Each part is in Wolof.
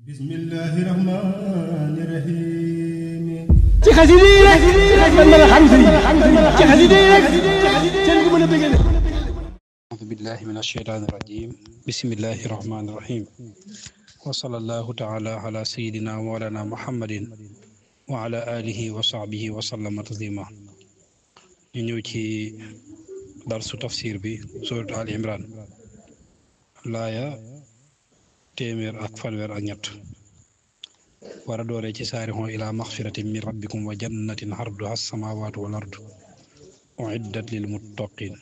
bismillahi rahmani rahim ci xasida yi rek man mën a xam sëriñ ci xasida yi rek seen ko mën a bëgg أعوذ بالله من الشيطان الرجيم بسم الله الرحمن الرحيم وصلى الله تعالى على سيدنا مولانا محمد وعلى آله وصحبه وسلم تسليما ñu ñëw ci darsu tafsir bi surat al imran laaya téeméer ak fanweer ak ñett war a dooree ci saarixon ila maxfiratin min rabbikum wa jannatin arduha as-samawatu wal ardu uiddat lil muttaqin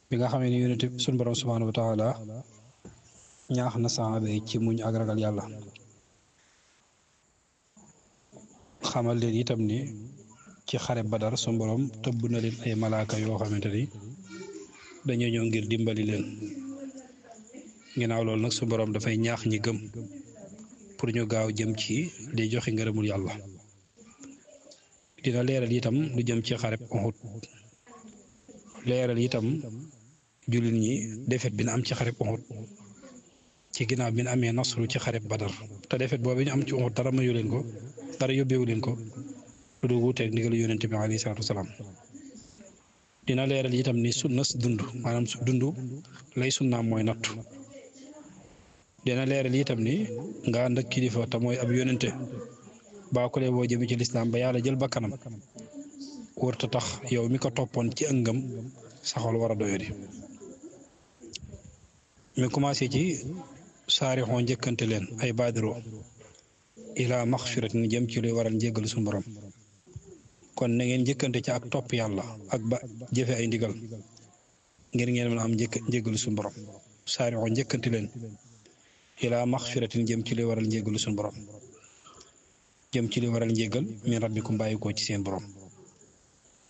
bi nga xamee ni yonent suñu borom subhaanahu wa taala ñaax na saxaaba yi ci muñ ak ragal yàlla xamal leen itam ni ci xare badar suñu borom tëbb na leen ay malaaka yoo xamante ni dañoo ñëw ngir dimbali leen ginnaaw loolu nag suñu borom dafay ñaax ñi gëm pour ñu gaaw jëm ci di joxe ngërëmul yàlla dina leeral itam lu jëm ci xare Uhud leeral itam jullit ñi defet bi na am ci xareb Uhud ci ginnaaw bi na amee nasru ci xareb Badar te defet boobu ñu am ci Uhud dara mayu leen ko dara yóbbeewu leen ko lu du wuuteeg ndigalu yonente bi alayhi salaatu wasalaam dina leeral itam ni sunnas dund maanaam su dund lay sunnaam mooy nattu dina leeral itam ni nga ànd ak kilifa te mooy ab yonente baa ko lee boo jëmee ci lislaam ba yàlla jël bakkanam wërta tax yow mi ko toppoon ci ëngam saxol war a doyadi mi commencé ci saarixoo njëkkante leen ay baadiroo ilaa maxfirat ni jëm ci luy waral njéggalu suñu borom kon na ngeen njëkkante ci ak topp yàlla ak ba jëfe ay ndigal ngir ngeen mën a am njéggalu suñu borom saarixoo njëkkante leen ilaa maxfiratin jëm ci luy waral njéggalu suñu borom jëm ci luy waral njéggal min rabbikum bàyyi ko ci seen borom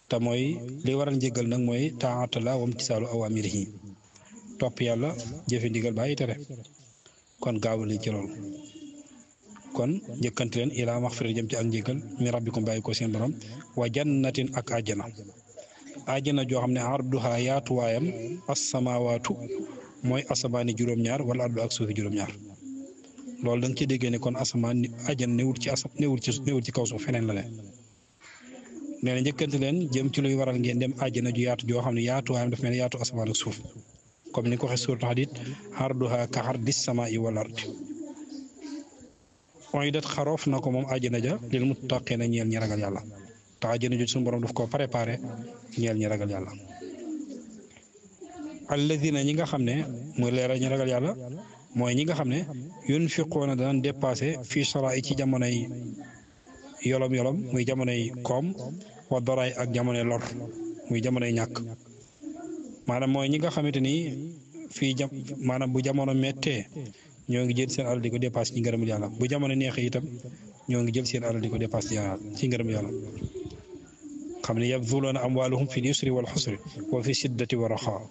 te mooy li waral njéggal nag mooy taata la wam ci saalu awaamirihi topp yàlla jëfe ndigal bàyyi tere kon gaawu leen ci loolu kon njëkkante leen ilaa maxfira jëm ci ak njéggal min rabbikum bàyyi ko seen borom wa jannatin ak àjjana joo xam ne arduha yaatuwaayam as-samaawaatu mooy asamaani juróom-ñaar wala ardu ak suufi juróom-ñaar loolu da nga ci déggee ne kon asamaan àjjana newul ci kaw suuf feneen la ne nee na njëkkante leen jëm ci luy waral ngeen dem àjjana ju yaatu joo xam ne yaatuwaayam daf mel ne yaatu asamaan ak suuf comme ni ko waxee suuratu Hadiid arduha ka ardis samaa'i wal ardi uiddat xaroof na ko moom àjjana ja lil muttaqiina ñeel ñi ragal yàlla te àjjana ju suñu borom daf ko préparé ñeel ñi ragal yàlla alladina ñi nga xam ne muy leeral ñi ragal yàlla mooy ñi nga xam ne yunfiquuna danañ dépassé fii saraa ci jamonoy yolom muy jamonoy koom wa doraay ak jamonoy lor muy jamonoy ñàkk maanaam mooy ñi nga xamante ni maanaam bu jamono méttee ñoo ngi jël seen alal di ko dépassé ci ngërëmul yàlla bu jamono neexee itam ñoo ngi jël seen alal di ko dépassé ci ngërëmul yàlla xam ne yabduluuna amwaalahum fi yusri wal xusri wa fi siddati wa raxaa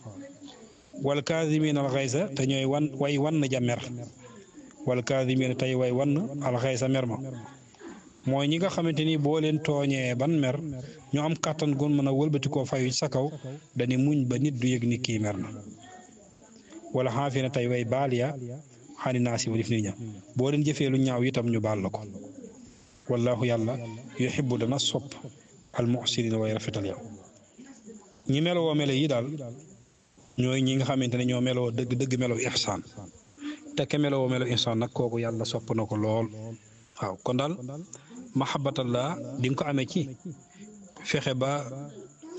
wal kaazimiina al xaysa te ñooy way wann ja mer wal kaazimiina tey way wann al xaysa mer ma mooy ñi nga xamante ni boo leen tooñee ban mer ñu am kàttan gun mën a wëlbati koo fayu ci sa kaw dañuy muñ ba nit du yëg ni kii mer na wala xaafina tey way baal ya xani naasi walif nit ña boo leen jëfee lu ñaaw itam ñu baal la ko wallaahu yàlla yuhibbu dana sopp al muhsinin way rafetal ya ñi meloo melo yi daal ñooy ñi nga xamante ne ñoo meloo dëgg meloo ihsaan te ke meloo melo ihsaan nag kooku yàlla sopp na ko lool waaw kon daal mahabbatallah di nga ko amee ci fexe ba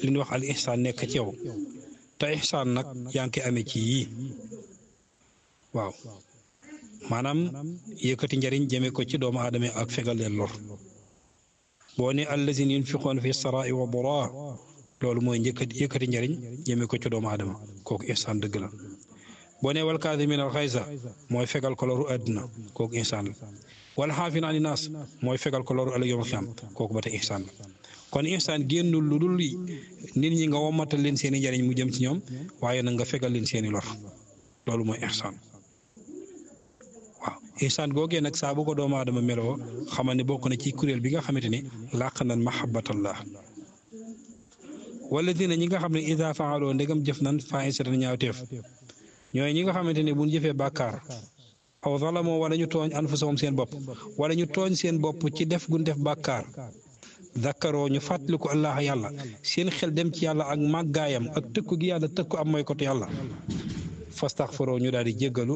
li ñuy wax al ihsaan nekk ci yow te ihsaan nag yaa ngi koy amee ci yii waaw maanaam yëkkati njariñ jëme ko ci doomu aadama ak fegal leen lor boo ne allazina yunfiquuna fi saraa wa daraa loolu mooy yëkkati njariñ jëme ko ci doomu aadama kooku ihsaan dëgg la boo ne wal kaazimiina al xayza mooy fegal ko loru àddina kooku ihsaan la wala xaafina ani naas mooy fegal ko loru ëllëg yawmal qiyaama kooku ba tey ihsaan la kon ihsaan génnul lu dul nit ñi nga wommatal leen seen i njariñ mu jëm ci ñoom waaye nag nga fegal leen seen i lor loolu mooy ihsaan waaw ihsaan googee nag saa bu ko doomu aadama meloo xamal ne bokk na ci kuréel bi nga xamante ni làq nañ mahabbatallah walladina ñi nga xam ne ida faaloo ndegam jëf nan fahisatan ñaawteef ñooy ñi nga xamante ne bu ñu jëfee bàkkaar aw zalamoo wala ñu tooñ anfusahum seen bopp wala ñu tooñ seen bopp ci def gun def bàkkaar zakkaroo ñu fàttaliku allah yàlla seen xel dem ci yàlla ak màggaayam ak tëkku gi yàlla tëkku am mooy kotu yàlla fastaxfaroo ñu daal di jéggalu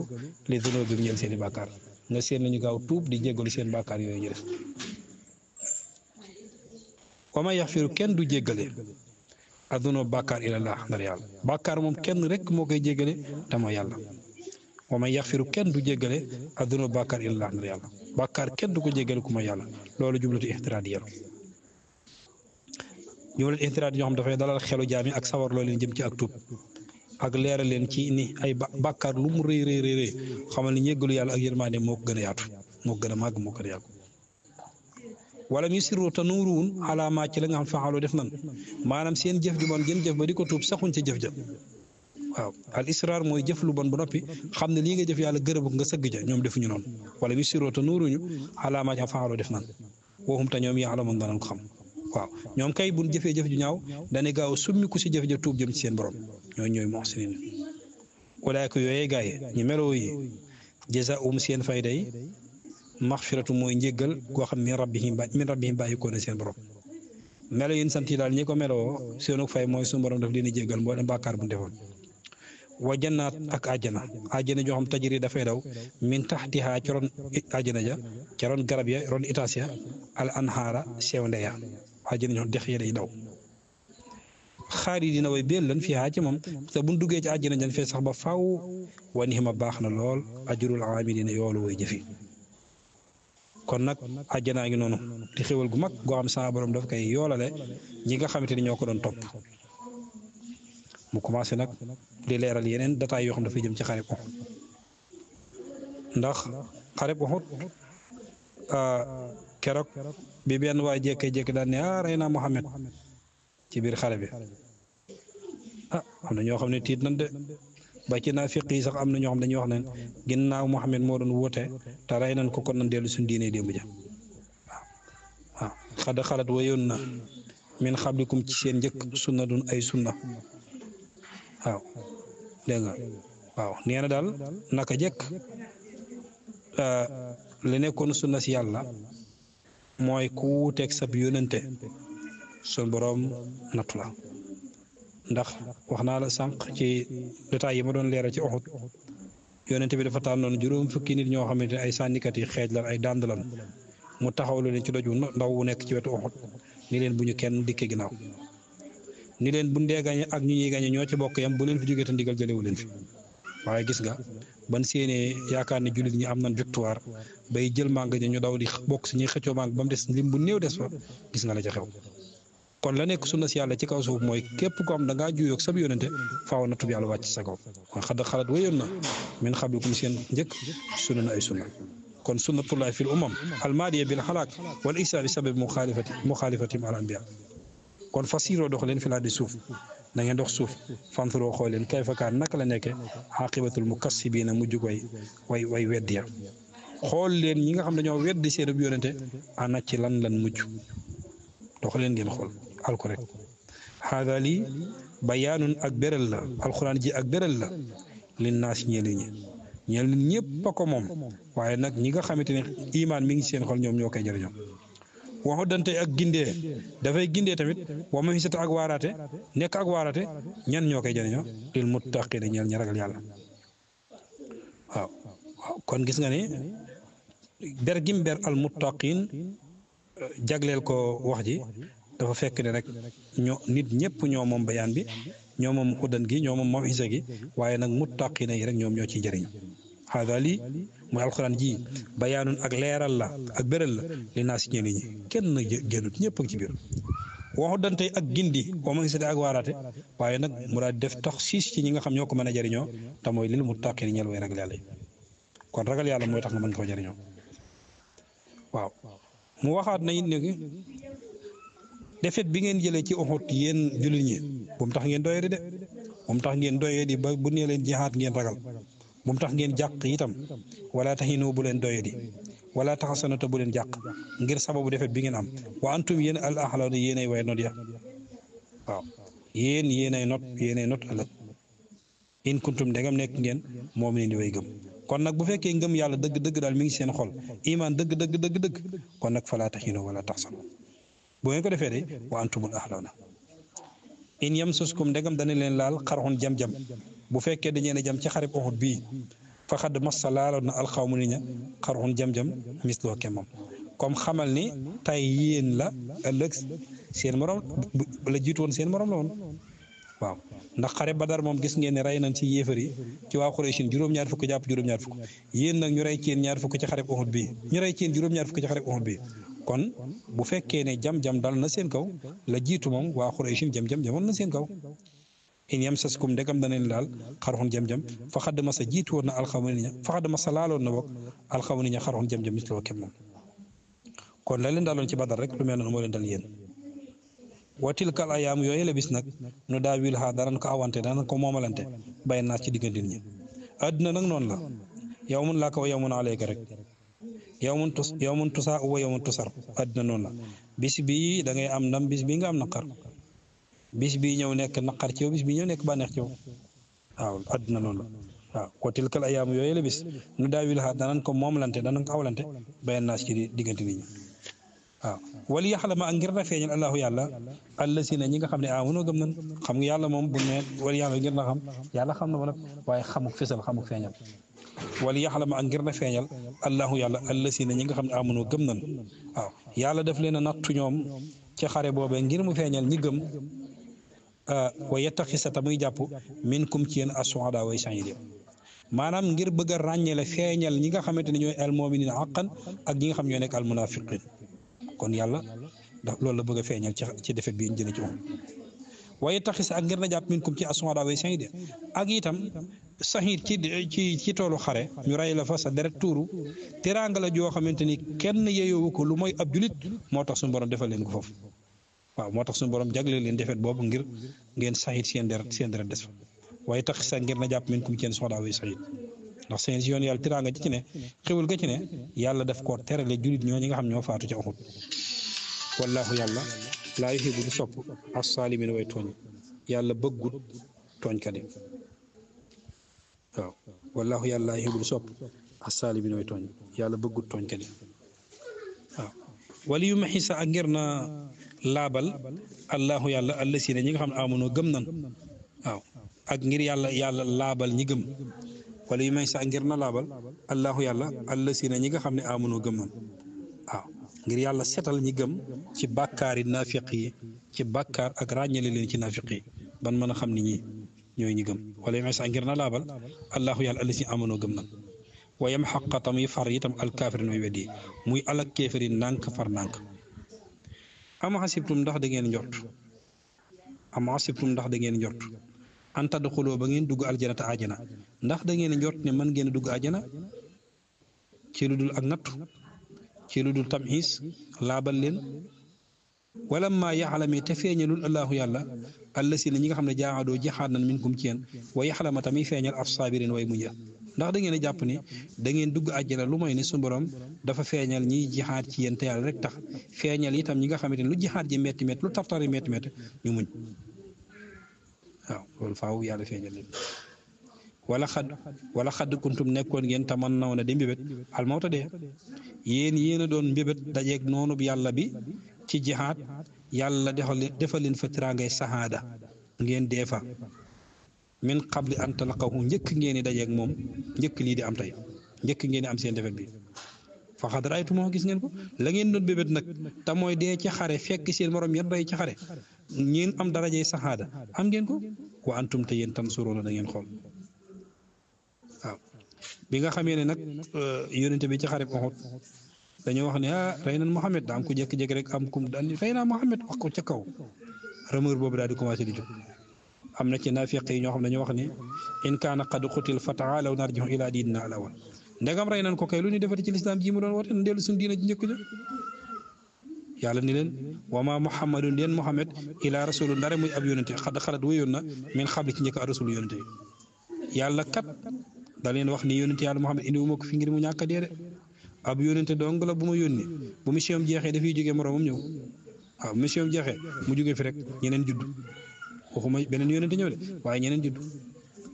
li zunubihim ñeel seen i bàkkaar nga seen nañu gaaw tuub di jéggalu seen bàkkaar yooyu ñu def wa ma yaxfiru kenn du jéggale adunub bàkkaar ilallah ndar yàlla bàkkaar moom kenn rek moo koy jéggale te mooy yàlla wa man yaxfiru kenn du jéggale adunub bàkkaar ilallah ndar yàlla bàkkaar kenn du ko jéggale ku mooy yàlla loolu jublatu ixtiraad yàlla jublatu ixtiraad ñoo xam dafay dalal xelu jaami ak sawar loo leen jëm ci ak tuub ak leeral leen ci ni ay bàkkaar lu mu rëy rëy rëy xamal ni ñéggalu yàlla ak yërmaande moo ko gën a yaatu moo ko gën a màgg moo ko gën a yàgg wala ñu sirru te nuuruwun alaamaa ci la nga xam faxaloo def nan maanaam seen jëf ju bon gën jëf ba di ko tuub saxuñ ca jëf ja waaw al israar mooy jëf lu bon ba noppi xam ne lii nga jëf yàlla gërëbu nga sëgg ja ñoom defuñu noonu wala ñu sirru te nuuruñu alaamaa ci xam faxaloo def nan waxum te ñoom yaalamoon danañ ko xam waaw ñoom kay buñ jëfee jëf ju ñaaw dañuy gaaw summiku si jëf ja tuub jëm ci seen borom ñooy muhsinin ulaayka yooyee gaay ñu meloo yi jazaa'uhum seen fayda yi maxfiratu mooy njéggal goo xam min rabbihim bàyyi ko ne seen borom melo yi sant yi daal ñi ko meloo seenu fay mooy suñu borom daf leen di jéggal mboolem bàkkaar bu defoon wa jannaat ak àjjana joo xam tajri dafay daw min taxtihaa ci ron àjjana ja ca ron garab ya ron itaas ya al anhaara sewnde ya àjjana ñoo dex ya day daw xaalidina way béel lan fiihaa ci moom te buñ duggee ci àjjana jan fee sax ba faaw wa nihima baax na lool ajrul aamilina yoolu way jëfi kon nag àjjanaa ngi noonu di xéwal gu mag goo xam sama borom daf koy yoolale ñi nga xamante ni ñoo ko doon topp mu commencé nag di leeral yeneen détails yoo xam dafay jëm ci xareb Uhud ndax xareb Uhud keroog bi benn waay jékkee-jékki daan ne rey naa Muhammad ci biir xare bi am na ñoo xam ne tiit nañ de ba ci naafiq yi sax am na ñoo xam dañuy wax ne ginnaaw Muhammad moo doon woote te rey nañ ko kon nañ dellu suñu diine démb ja waaw xada xalat wayoon na min xablikum ci seen njëkk sunna dun ay sunna waaw dégg nga waaw nee na daal naka jekk li nekkoon sunna si yàlla mooy ku wuuteeg sab yónente sun boroom nattu la ndax wax naa la sànq ci détails yi ma doon leeral ci Uhud yónente bi dafa tànnoon juróom fukki nit ñoo xamante ne ay sànnikat yi xeej lan ay dànd lan mu taxawlu leen ci doju ndaw wu nekk ci wetu Uhud ni leen bu ñu kenn dikke ginnaaw ni leen bu ndee gañe ak ñu ñuy gañe ñoo ci bokk yam bu leen fi jógee te ndigal jëlewu leen fi waaye gis nga ban séenee yaakaar ne jullit ñi am nañ victoire bay jël màng ñi ñu daw di bokk si ñuy xëccoo màng ba mu des lim bu néew des fa gis nga la ca xew kon la nekk sunna si yàlla ci kaw suuf mooy képp ko am da ngaa juyoog sab yónente faaw na tub yàlla wàcc sa kaw kon xalat wayoon na min xablikum seen njëkk sunna na ay sunna kon sunnatullahi fil umam almaadiya bil xalaak wal isa bi sabab muxaalifatihim al anbiya kon fasiroo dox leen fi laa di suuf da ngeen dox suuf fanturoo xool leen kayfa kaan naka la nekke xaqibatul mukassibiina mujj way weddi ya xool leen ñi nga xam dañoo weddi seen ab yónente ana ci lan mujj dox leen ngeen xool alko rek haada lii bayaanun ak béral la alquran ji ak béral la lin naas ñeel ñëpp a ko moom waaye nag ñi nga xamante ne imaan mi ngi seen xol ñoom ñoo koy jëriñoo waxu dante ak gindee dafay gindee tamit wa ma hisata ak waaraate nekk ak waaraate ñan ñoo koy jëriñoo lil muttaqiina ñeel ña ragal yàlla waaw kon gis nga ne ber gim ber al muttaqiin jagleel ko wax ji dafa fekk ne rek nit ñëpp ñoo moom bayaan bi ñoo moom xuddan gi ñoo moom mawisa gi waaye nag muttaqiina yi rek ñoom ñoo ciy jëriñ haada lii mooy alxuraan ji bayaanun ak leeral la ak béral la li naa si ñenn ñi kenn génnut ñëpp ak ci biir waxu dante ak gindi wa ma gisate ak waaraate waaye nag mu daal def tax siis ci ñi nga xam ñoo ko mën a jëriñoo te mooy lil muttaqiin ñeel way ragal yàlla yi kon ragal yàlla mooy tax nga mën koo jëriñoo waaw mu waxaat na it ne defet bi ngeen jëlee ci Uhud yéen jullit ñi bu mu tax ngeen doyee de bu mu tax ngeen doyee di ba bu nee leen jihaat ngeen ragal bu mu tax ngeen jàq itam wala tahinu bu leen doyee di wala taxasanu te bu leen jàq ngir sababu defet bi ngeen am wa antum yéen al axlawna yéenay way not ya waaw yéenay not ëllëg in kuntum ndegam nekk ngeen moom ni di way gëm kon nag bu fekkee ngëm yàlla dëgg-dëgg daal mi ngi seen xol iman dëgg kon nag falaa taxinu wala taxsanu bu ngeen ko defee de wa antumul ahlawna in yamsuskum ndegam dana leen laal xarxun jam-jam bu fekkee dañu leen a jam ci xarib Uhud bii faxad massa laaloon na alxawmu ni ña xarxun jam-jam misloo kemam comme xamal ni tay yéen la ëllëg seen morom la jiitu woon seen morom la woon waaw ndax xare Badar moom gis ngeen ne rey nañ ci yéefar yi ci waa Xuraysin juróom-ñaar fukk jàpp juróom-ñaar fukk yéen nag ñu rey ci yéen ñaar fukk ci xareb Uhud bii ñu rey ci yéen juróom-ñaar fukk ci xareb Uhud bii kon bu fekkee ne jam-jam dal na seen kaw la jiitu moom waa Xuraysin jam-jam jamoon na seen kaw in yamsaskum ndegam dana leen laal xarxun jam-jam fa xadd masa jiitu woon na alxamu ni ña fa xadd masa laaloon na bokk alxamu ni ña xarxun jam-jam misloo kem moom kon la leen daloon ci Badar rek lu mel noonu moo leen dal yéen wa tilkal ayaam yooyu la bis nag nu daa wil xaa danañ ko awante danañ ko moomalante bay naas ci diggante ñi àdduna nag noonu la yow mun laa ko wa yow mun alayka rek yow mun tusaa wa yow mun tusar àdduna noonu la bis bii da ngay am ndam bis bii nga am naqar bis bii ñëw nekk naqar ci yow bis bii ñëw nekk bànneex ci yow waaw àdduna noonu la waaw wa tilkal ayaam yooyu la bis nu daa wil xaa danañ ko moomalante danañ ko awlante bay naas ci diggante nit ñi waaw wali yaxlama ak ngir na feeñal allahu yàlla allasina ñi nga xam ne amunoo gëm nañ xam nga yàlla moom bu ne wali yàlla ngir na xam yàlla xam na ba nag waaye xamuk fesal xamuk feeñal wali yaxlama ak ngir na feeñal allahu yàlla allasina ñi nga xam ne amunoo gëm nañ waaw yàlla daf leen a nattu ñoom ci xare boobee ngir mu feeñal ñi gëm wa yettaxisata muy jàpp minkum ci yéen as-suhadaa way shahid maanaam ngir bëgg a ràññeele feeñal ñi nga xamante ne ñooy al mu'miniina haqqan ak ñi nga xam ñoo nekk al munaafiqiin kon yàlla ndax loolu la bëgg a feeñal ci defet bi ñu jëlee ci moom waaye taxis ak ngir na jàpp minkum ci as-suhadaa way shahid ak itam shahid ci toolu xare ñu rey la fa sa deret tuuru teraanga la joo xamante ni kenn yeeyoowu ko lu mooy ab julit moo tax suñu borom defal leen ko foofu waaw moo tax suñu borom jagleel leen defet boobu ngir ngeen shahid seen deret des fa waaye taxis ak ngir na jàpp minkum ci as-suhadaa way shahid ndax seen si yoon yàlla tiraanga ci ne xewul ga ci ne yàlla daf koo terale julit ñoo ñi nga xam ñoo faatu ca Uhud wallaahu yàlla laa yuhibbu du sopp as-saalimiin way tooñ yàlla bëggut tooñkat yi waaw wallaahu yàlla laa yuhibbu du sopp as-saalimiin way tooñ yàlla bëggut tooñkat yi waaw wali yu maxisa ak ngir na laabal allahu yàlla allasiina ñi nga xam ne amunoo gëm nan waaw ak ngir yàlla laabal ñi gëm wala yu may sax ngir na laabal allahu yàlla allasiina ñi nga xam ne amunoo gëm man waaw ngir yàlla setal ñi gëm ci bàkkaar yi naafiq yi ci bàkkaar ak ràññale leen ci naafiq yi ban mën a xam ni ñi ñooy ñi gëm wala yu may sax ngir na laabal allahu yàlla allasiina amunoo gëm nan wayam xaqa tamuy far itam alkaafirin way weddi muy alak kéefari ndànk far ndànk ama xasibtum ndax da ngeen njort an tadxuloo ba ngeen dugg aljanata ajana ndax da ngeen njort ne mën ngeen dugg ajana ci lu dul ak nattu ci lu dul tamxiis laabal leen wala maa yaxlami te feeñalul allahu yàlla allasiina ñi nga xam ne jaaxadoo jixaat nañ minkum ci yéen wa yaxlama tamit feeñal af saabirin way muñ ndax da ngeen a jàpp ni da ngeen dugg ajana lu mooy ne su borom dafa feeñal ñiy jixaat ci yéen te yàlla rek tax feeñal itam ñi nga xamante ne lu jixaat ji métti métti lu tartari métti métti ñu muñ waaw loolu faaw yàlla feeñal leen wala xadd kuntum nekkoon ngeen taman naw na di mbébét almawta dee yéen a doon mbébét dajeeg noonu yàlla bi ci jihaad yàlla defal leen fa tiraangay sahaada ngeen dee fa min qabli an talaqahu njëkk ngeen di dajeeg moom njëkk lii di am tey njëkk ngeen di am seen defet bi fa xad raaytumoo gis ngeen ko la ngeen doon mbébét nag te mooy dee ci xare fekk seen morom yan rey ci xare ngeen am darajay sahaada am ngeen ko wa antum te yéen tansuruuna da ngeen xool waaw bi nga xamee ne nag yónente bi ci xare Uhud dañoo wax ne rey nañ Muhammad daa am ko jékki-jékki rek am kum daal rey naa Muhammad wax ko ca kaw rumeur boobu daal di commencé di jóg am na ci naafiq yi ñoo xam ne dañoo wax ne in kaana qad qutil fa taalaw narji'u ila diinina al-awwal ndegam rey nañ ko kay lu ñu defati ci lislaam ji mu doon woote dellu suñu diina ji njëkk ja yàlla ni leen wa ma muhammadun leen Muhammad ila rasulu ndare muy ab yónente xad xalat wéyoon na min xabli ci njëkk a rasulu yónente yi yàlla kat da leen wax ni yónente yàlla Muhammad indi wu ma ko fi ngir mu ñàkk a dee de ab yónente dong la bu ma yónni bu mission jeexee dafay jógee moroomam ñëw waaw mission jeexee mu jógee fi rek ñeneen judd waxuma beneen yónente ñëw de waaye ñeneen judd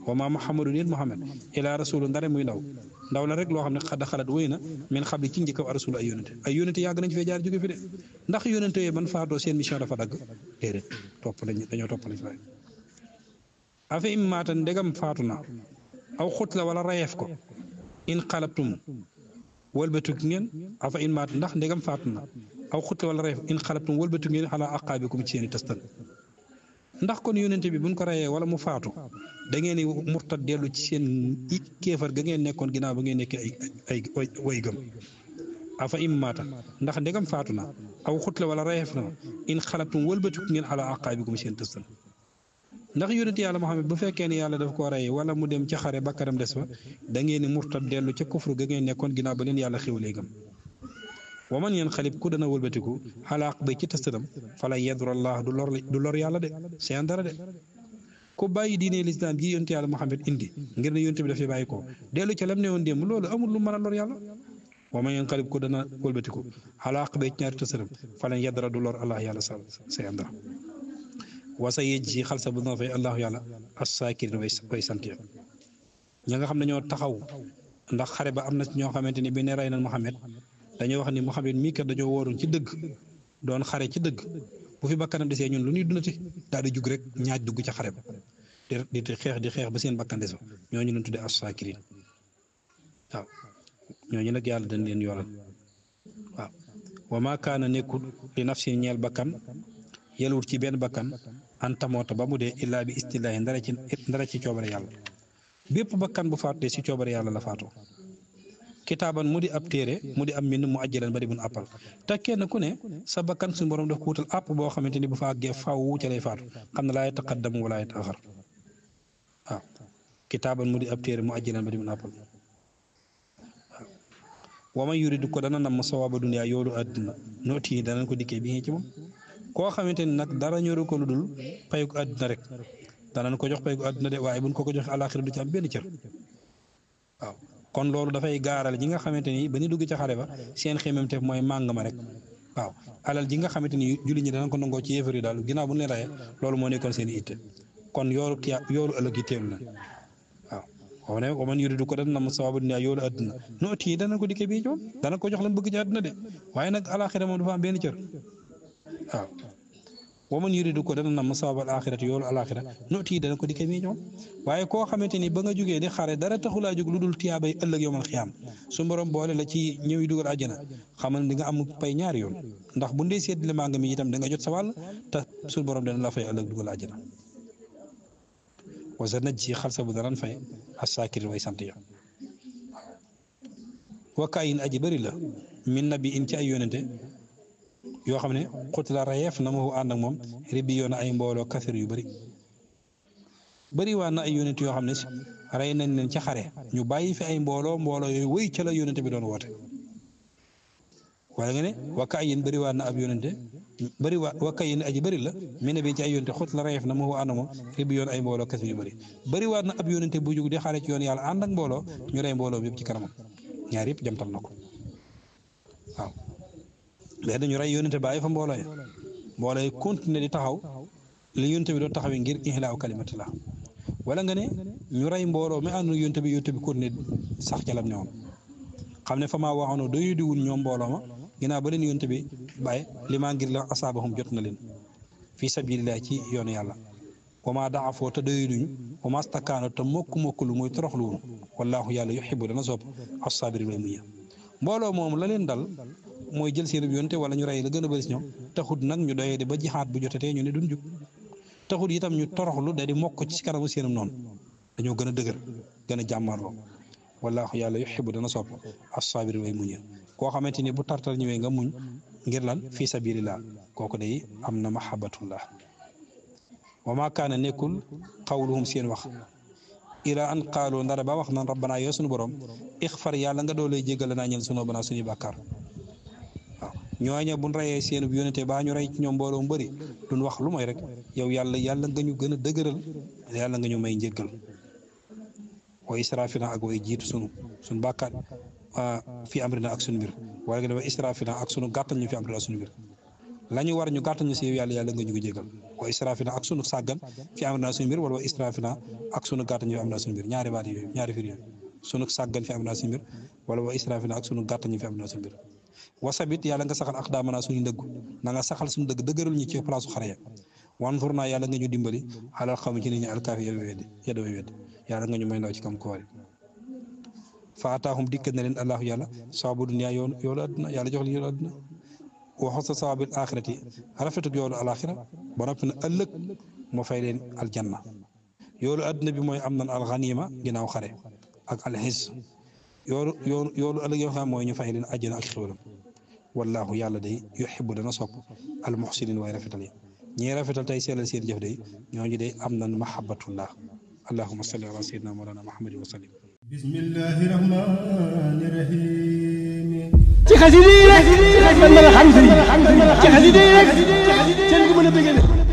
wa maa Muhammadun it Muhammad ilaa rasulun ndare muy ndaw la rek loo xam ne xada xalat wéy na min xam li ci njëkk rasul ay yónente yàgg nañ fee jaar jóge fi de ndax yónente yooyu ban faatoo seen mission dafa dagg déedéet dañoo topp lañ fay afa im maata ndegam faatu na aw xut la wala rayeef ko in xalabtum wëlbatu ngeen afa in maata ndax ndegam faatu na aw xut la wala rayeef in xalabtum wëlbatu ngeen xalaa aqaabikum ci seen i testan ndax kon yónente bi buñ ko rayee wala mu faatu da ngeen di murtad dellu ci seen kéefar ga ngeen nekkoon ginnaaw ba ngeen nekkee ay way gëm afa im maata ndax ndegam faatu na aw xut la wala rayeef na in xalabtum wëlbatu ngeen xalaa aqaabikum seen testan ndax yónent yàlla Muhammad bu fekkee ne yàlla daf ko rey wala mu dem ca xare bakkanam des fa da ngeen ni murtad dellu ca kufru ga ngeen nekkoon ginnaaw ba leen yàlla xéwalee gëm wa man yan xalib ku dana wëlbatiku xalaaq bay ci tëstanam fala yadurallah du lor yàlla de seen dara de ku bàyyi diine lislaam gi yónent yàlla Muhammad indi ngir ne yónent bi dafay bàyyi ko dellu ca lam ne woon démb loolu amul lu mën a lor yàlla wa man yan xalib ku dana wëlbatiku xalaaq bay ci ñaari tëstanam fala yadura du lor allah yàlla seen dara wasa yéej si xalsa bu dana fay allahu yàlla assaakirin way sant ya ñi nga xam ne ñoo taxaw ndax xare ba am na ñoo xamante ni bi ne rey nañ Muhammad dañoo wax ni Muhammad mii kat dañoo wóoroon ci dëgg doon xare ci dëgg bu fi bakkanam desee ñun lu ñuy dundati daal di jug rek ñaaj dugg ca xare ba di xeex ba seen bakkan des fa ñooñu leen tuddee assaakirin waaw ñooñu nag yàlla dañ leen yoolal waaw wa maa kaana nekkul li nafsin ñeel bakkan yelwut ci benn bakkan antamoota ba mu dee illaa bi istillaahi ndara ci coobare yàlla bépp bakkan bu faatee ci coobare yàlla la faatoo kitaaban mu di ab téere mu di am mbind mu ajjalan ba di mun appal te kenn ku ne sa bakkan suñu borom daf ko wutal àpp boo xamante ni bu fa àggee faaw ca lay faatu xam ne laa yataqaddamu wala yataaxar waaw kitaaban mu di ab téere mu ajjalan ba di mun appal waaw wa man yuridu ko dana nam sawaaba duniyaa yoolu àdduna nooti yi danañ ko dikkee bi ci moom koo xamante ni nag dara ñoru ko lu dul payu ko àdduna rek danañ ko jox payu ko àdduna de waaye buñ ko joxe àllaaxira du ci am benn cër waaw kon loolu dafay gaaral ji nga xamante ni ba ñu dugg ca xare ba seen xemmeemteef mooy màng ma rek waaw alal ji nga xamante ni julli ñi danañ ko nangoo ci yéefar yi daal ginnaaw bu ñu leen rayee loolu moo nekkoon seen i itte kon yoolu ëllëg yi teelu na waaw ne wa man yuridu ko dana nam sawaaba dunya yoolu àdduna nooti yi danañ ko dikkee bii moom dana ko jox la mu bëgg ci àdduna de waaye nag àllaaxira moom dafa am benn cër waaw wa man yuridu ko dana nam sawaabal axirati yoolu alaxira nooti yi dana ko dikkee mii ñoom waaye koo xamante ni ba nga jógee di xare dara taxulaa jóg lu dul tiyaabay ëllëg yowmal xiyaam su borom boole la ci ñëw yi dugal àjjana xamal di nga am pay ñaari yoon ndax bu ndee seet li maa nga mi itam da nga jot sa wàll te su borom dana la fay ëllëg dugal àjjana wa sa naj ci xalsa bu danan fay assaakirin way sant ya wakaayin aji bëri la min nabi in ci ay yónente yoo xam ne xutla rayeef na ma ànd ak moom ribbi yoon ay mbooloo kasir yu bëri waa na ay yónent yoo xam ne si rey nañ leen ci xare ñu bàyyi fi ay mbooloo yooyu wëy ca la yónente bi doon woote wala nga ne wakka yin bëri waa na ab yónente wakka yin aji bëri la mi ne bi ci ay yónente xutla rayeef na ma ànd ak moom ribbi yoon ay mbooloo kasir yu bëri waa na ab yónente bu jug di xare ci yoon yàlla ànd ak mbooloo ñu rey mbooloo bi yëpp ci kanamam ñaar yëpp jamtal na ko waaw léegi dañu rey yónente bàyyi fa mbooloo yi continuer di taxaw li yónente bi doon taxawee ngir ihlaaw kalimatillah wala nga ne ñu rey mbooloo mi ànd yónente bi continuer sax ca lam ne woon xam ne fa maa waxoon doyu diwul ñoom mbooloo ma ginnaaw ba leen yónente bi bàyyi li maa ngir la asaabahum jot na leen fii sabilillah ci yoonu yàlla wa maa daafoo te doyu duñu wa maa stakaano te mokku lu muy toroxluwunu wallaahu yàlla yuhibbu dana sopp as-saabiriin way muña mbooloo moom la leen dal mooy jël seen yónte wala ñu rey la gën a bëri si ñoom taxut nag ñu doyee di ba jixaat bu jotatee ñu ne duñ jug taxut itam ñu toroxlu da di mokk ci kanamu seenam noonu dañoo gën a dëgër gën a jàmmarloo wallaahu yàlla yuhibbu dana sopp as-saabiriin way muña koo xamante ni bu tartar ñëwee nga muñ ngir lan fii sabilillah kooku day am na mahabbatullah wa maa kaana nekkul qawluhum seen wax ila an qaalu ndara ba wax naan rabbanaa yoo sunu borom ixfar yàlla nga doolay jéggal naa ñel sunu banaa suñuy bàkkaar waaw ñooña buñ reyee seen yónente baa ñu rey ci ñoom mbooloo mu bëri duñ wax lu mooy rek yow yàlla nga ñu gën a dëgëral yàlla nga ñu may njéggal wa israafina ak way jiitu sunu bàkkaar fi amrina ak sunu mbir wala nga ne wa israafina ak sunu gàttal ñu fi amrina ak sunu mbir la ñu war ñu gàttal ñu si yow yàlla nga ñu ko jégal wa israfina ak sunu sàggan fi am naa suñu mbir wala wa israfina ak sunu gàttal ñu fi am naa suñu mbir ñaari baat yooyu ñaari fir yooyu sunu sàggan fi am naa suñu mbir wala wa israfina ak sunu gàttal ñu fi am naa suñu mbir wasabit yàlla nga saxal ak daamana suñu ndëggu na nga saxal suñu dëgg dëgëral ñu ci place xare ya wanfur naa yàlla nga ñu dimbali alal xam ci nit ñi alkaafi yedda way wedd yàlla nga ñu may ndaw ci kam koori fa ataahum dikk na leen allahu yàlla sawabu dunya yoolu àdduna yàlla jox leen yoolu àdduna waxoon sa sawabil axirati rafetug yoolu alaxira ba noppi na ëllëg moo fay leen aljanna yoolu àdduna bi mooy am nan alxanima ginnaaw xare ak alxis yoolu ëllëg yoo xam mooy ñu fay leen àjjana ak xéwalam wallahu yàlla day yuhibbu dana sopp almuxsinin way rafetal yi ñii rafetal tey seelal seen jëf day ñooñu day am nan mahabbatullah allahumma salli ala sayyidina mawlana muhammadin wa sallim bismillahi rahmani rahim ci xasida yi rek man mën a xam sëriñ ci xasida yi rek seen ko mën a bëgg